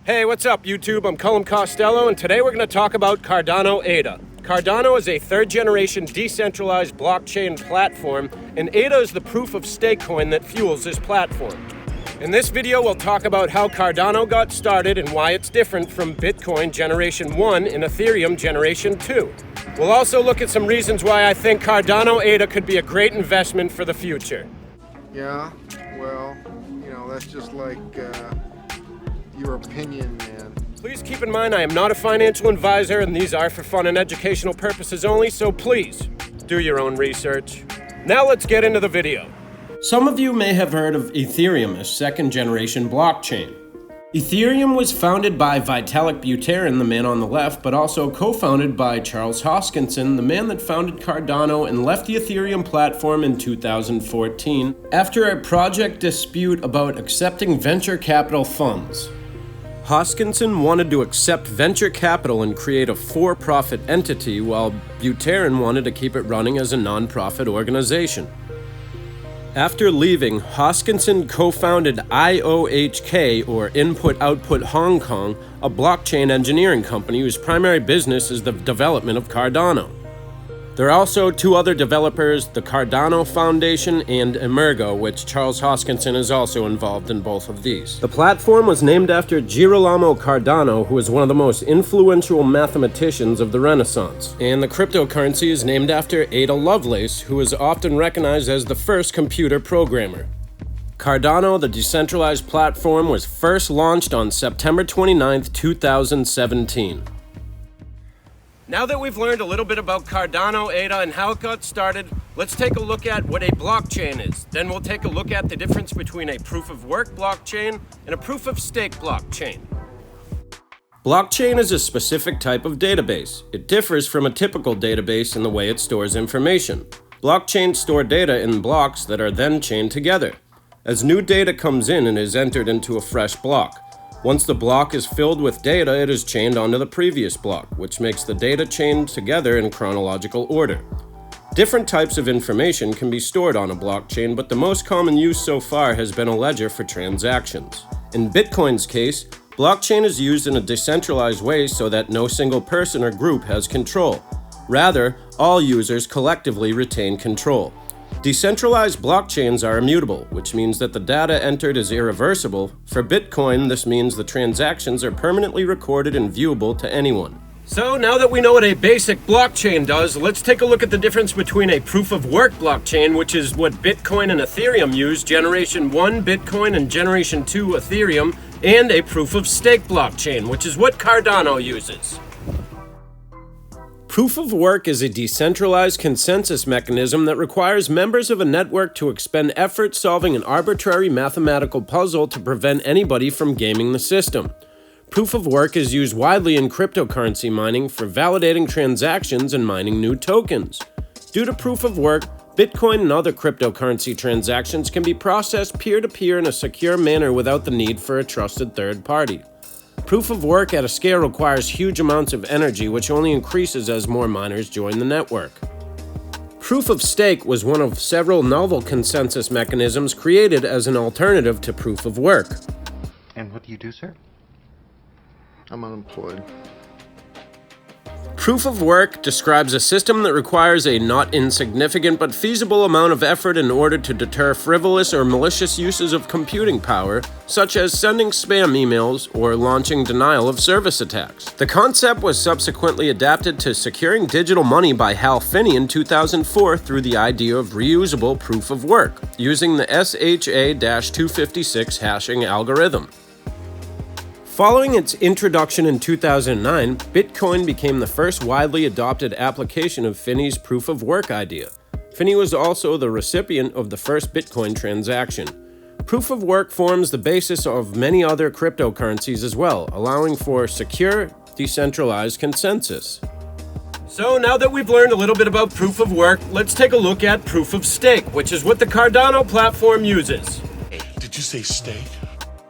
Hey, what's up, YouTube? I'm Cullum Costello, and today we're going to talk about Cardano ADA. Cardano is a third-generation decentralized blockchain platform, and ADA is the proof-of-stake coin that fuels this platform. In this video, we'll talk about how Cardano got started and why it's different from Bitcoin Generation 1 and Ethereum Generation 2. We'll also look at some reasons why I think Cardano ADA could be a great investment for the future. Yeah, well, that's just like your opinion, man. Please keep in mind I am not a financial advisor, and these are for fun and educational purposes only, so please do your own research. Now let's get into the video. Some of you may have heard of Ethereum, a second-generation blockchain. Ethereum was founded by Vitalik Buterin, the man on the left, but also co-founded by Charles Hoskinson, the man that founded Cardano and left the Ethereum platform in 2014 after a project dispute about accepting venture capital funds. Hoskinson wanted to accept venture capital and create a for-profit entity, while Buterin wanted to keep it running as a non-profit organization. After leaving, Hoskinson co-founded IOHK, or Input Output Hong Kong, a blockchain engineering company whose primary business is the development of Cardano. There are also two other developers, the Cardano Foundation and Emergo, which Charles Hoskinson is also involved in both of these. The platform was named after Girolamo Cardano, who is one of the most influential mathematicians of the Renaissance. And the cryptocurrency is named after Ada Lovelace, who is often recognized as the first computer programmer. Cardano, the decentralized platform, was first launched on September 29, 2017. Now that we've learned a little bit about Cardano ADA and how it got started, let's take a look at what a blockchain is. Then we'll take a look at the difference between a proof-of-work blockchain and a proof-of-stake blockchain. Blockchain is a specific type of database. It differs from a typical database in the way it stores information. Blockchains store data in blocks that are then chained together. As new data comes in and is entered into a fresh block. Once the block is filled with data, it is chained onto the previous block, which makes the data chained together in chronological order. Different types of information can be stored on a blockchain, but the most common use so far has been a ledger for transactions. In Bitcoin's case, blockchain is used in a decentralized way so that no single person or group has control. Rather, all users collectively retain control. Decentralized blockchains are immutable, which means that the data entered is irreversible. For Bitcoin, this means the transactions are permanently recorded and viewable to anyone. So now that we know what a basic blockchain does, let's take a look at the difference between a proof-of-work blockchain, which is what Bitcoin and Ethereum use, Generation 1 Bitcoin and Generation 2 Ethereum, and a proof-of-stake blockchain, which is what Cardano uses. Proof of work is a decentralized consensus mechanism that requires members of a network to expend effort solving an arbitrary mathematical puzzle to prevent anybody from gaming the system. Proof of work is used widely in cryptocurrency mining for validating transactions and mining new tokens. Due to proof of work, Bitcoin and other cryptocurrency transactions can be processed peer-to-peer in a secure manner without the need for a trusted third party. Proof of work at a scale requires huge amounts of energy, which only increases as more miners join the network. Proof of stake was one of several novel consensus mechanisms created as an alternative to proof of work. And what do you do, sir? I'm unemployed. Proof of work describes a system that requires a not insignificant but feasible amount of effort in order to deter frivolous or malicious uses of computing power, such as sending spam emails or launching denial of service attacks. The concept was subsequently adapted to securing digital money by Hal Finney in 2004 through the idea of reusable proof of work, using the SHA-256 hashing algorithm. Following its introduction in 2009, Bitcoin became the first widely adopted application of Finney's proof-of-work idea. Finney was also the recipient of the first Bitcoin transaction. Proof of work forms the basis of many other cryptocurrencies as well, allowing for secure, decentralized consensus. So now that we've learned a little bit about proof of work, let's take a look at proof of stake, which is what the Cardano platform uses. Did you say stake?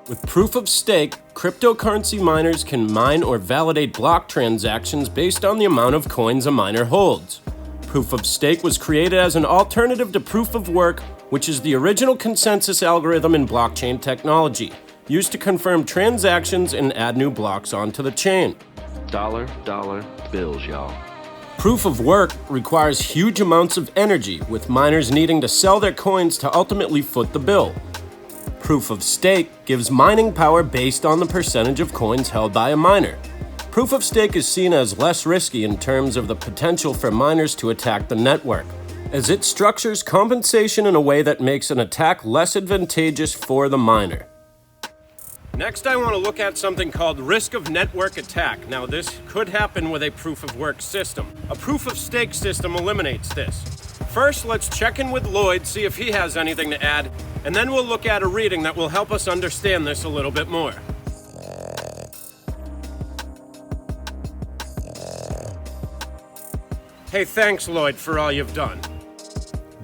With proof of stake, cryptocurrency miners can mine or validate block transactions based on the amount of coins a miner holds. Proof of stake was created as an alternative to proof of work, which is the original consensus algorithm in blockchain technology, used to confirm transactions and add new blocks onto the chain. Dollar bills, y'all. Proof of work requires huge amounts of energy, with miners needing to sell their coins to ultimately foot the bill. Proof of stake gives mining power based on the percentage of coins held by a miner. Proof of stake is seen as less risky in terms of the potential for miners to attack the network, as it structures compensation in a way that makes an attack less advantageous for the miner. Next, I want to look at something called risk of network attack. Now, this could happen with a proof of work system. A proof of stake system eliminates this. First, let's check in with Lloyd, see if he has anything to add, and then we'll look at a reading that will help us understand this a little bit more. Hey, thanks, Lloyd, for all you've done.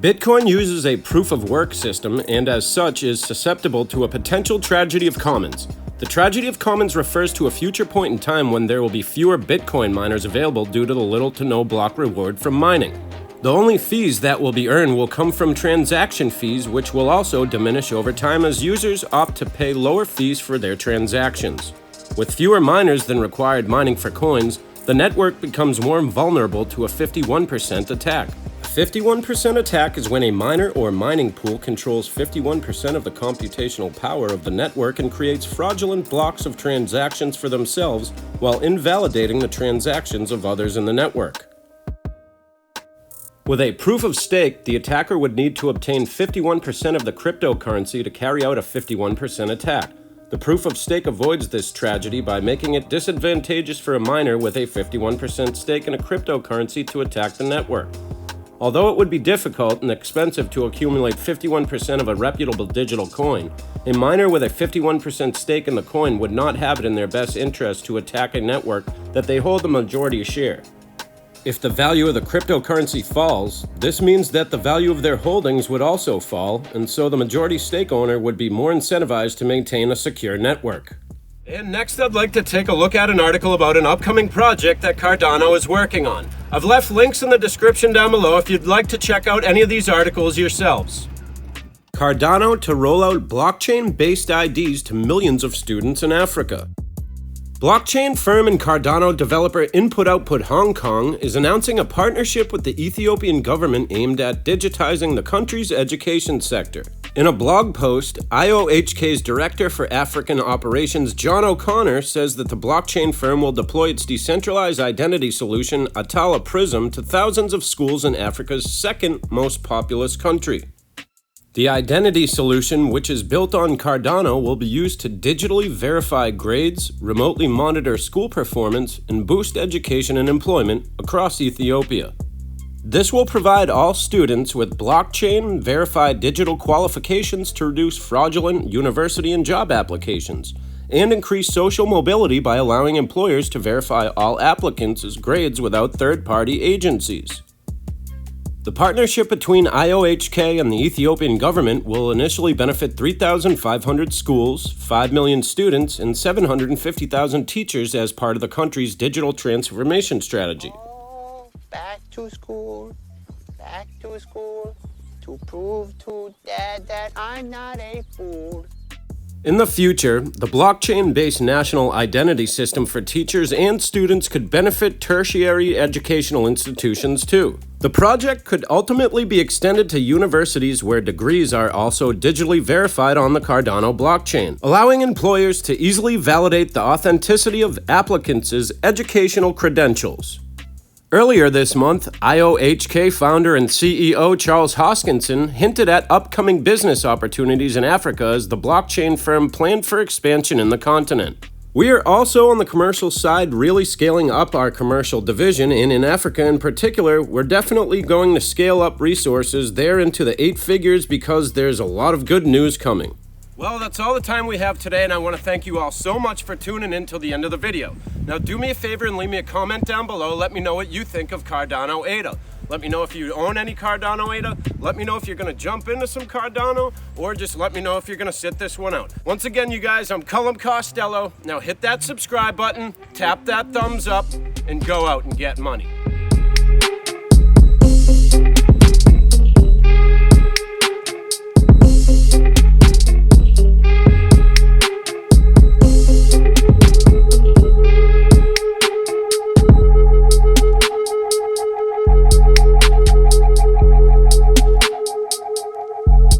Bitcoin uses a proof of work system and as such is susceptible to a potential tragedy of commons. The tragedy of commons refers to a future point in time when there will be fewer Bitcoin miners available due to the little to no block reward from mining. The only fees that will be earned will come from transaction fees, which will also diminish over time as users opt to pay lower fees for their transactions. With fewer miners than required mining for coins, the network becomes more vulnerable to a 51% attack. A 51% attack is when a miner or mining pool controls 51% of the computational power of the network and creates fraudulent blocks of transactions for themselves while invalidating the transactions of others in the network. With a proof of stake, the attacker would need to obtain 51% of the cryptocurrency to carry out a 51% attack. The proof of stake avoids this tragedy by making it disadvantageous for a miner with a 51% stake in a cryptocurrency to attack the network. Although it would be difficult and expensive to accumulate 51% of a reputable digital coin, a miner with a 51% stake in the coin would not have it in their best interest to attack a network that they hold the majority share. If the value of the cryptocurrency falls, this means that the value of their holdings would also fall, and so the majority stake owner would be more incentivized to maintain a secure network. And next, I'd like to take a look at an article about an upcoming project that Cardano is working on. I've left links in the description down below if you'd like to check out any of these articles yourselves. Cardano to roll out blockchain-based IDs to millions of students in Africa. Blockchain firm and Cardano developer Input Output Hong Kong is announcing a partnership with the Ethiopian government aimed at digitizing the country's education sector. In a blog post, IOHK's Director for African Operations, John O'Connor, says that the blockchain firm will deploy its decentralized identity solution, Atala Prism, to thousands of schools in Africa's second most populous country. The identity solution, which is built on Cardano, will be used to digitally verify grades, remotely monitor school performance, and boost education and employment across Ethiopia. This will provide all students with blockchain-verified digital qualifications to reduce fraudulent university and job applications, and increase social mobility by allowing employers to verify all applicants' grades without third-party agencies. The partnership between IOHK and the Ethiopian government will initially benefit 3,500 schools, 5 million students, and 750,000 teachers as part of the country's digital transformation strategy. Back to school, to prove to Dad that I'm not a fool. In the future, the blockchain-based national identity system for teachers and students could benefit tertiary educational institutions too. The project could ultimately be extended to universities where degrees are also digitally verified on the Cardano blockchain, allowing employers to easily validate the authenticity of applicants' educational credentials. Earlier this month, IOHK founder and CEO Charles Hoskinson hinted at upcoming business opportunities in Africa as the blockchain firm planned for expansion in the continent. We are also on the commercial side really scaling up our commercial division, and in Africa in particular, we're definitely going to scale up resources there into the 8 figures because there's a lot of good news coming. Well, that's all the time we have today, and I want to thank you all so much for tuning in till the end of the video. Now do me a favor and leave me a comment down below. Let me know what you think of Cardano ADA. Let me know if you own any Cardano ADA. Let me know if you're going to jump into some Cardano, or just let me know if you're going to sit this one out. Once again, you guys, I'm Cullum Costello. Now hit that subscribe button, tap that thumbs up, and go out and get money.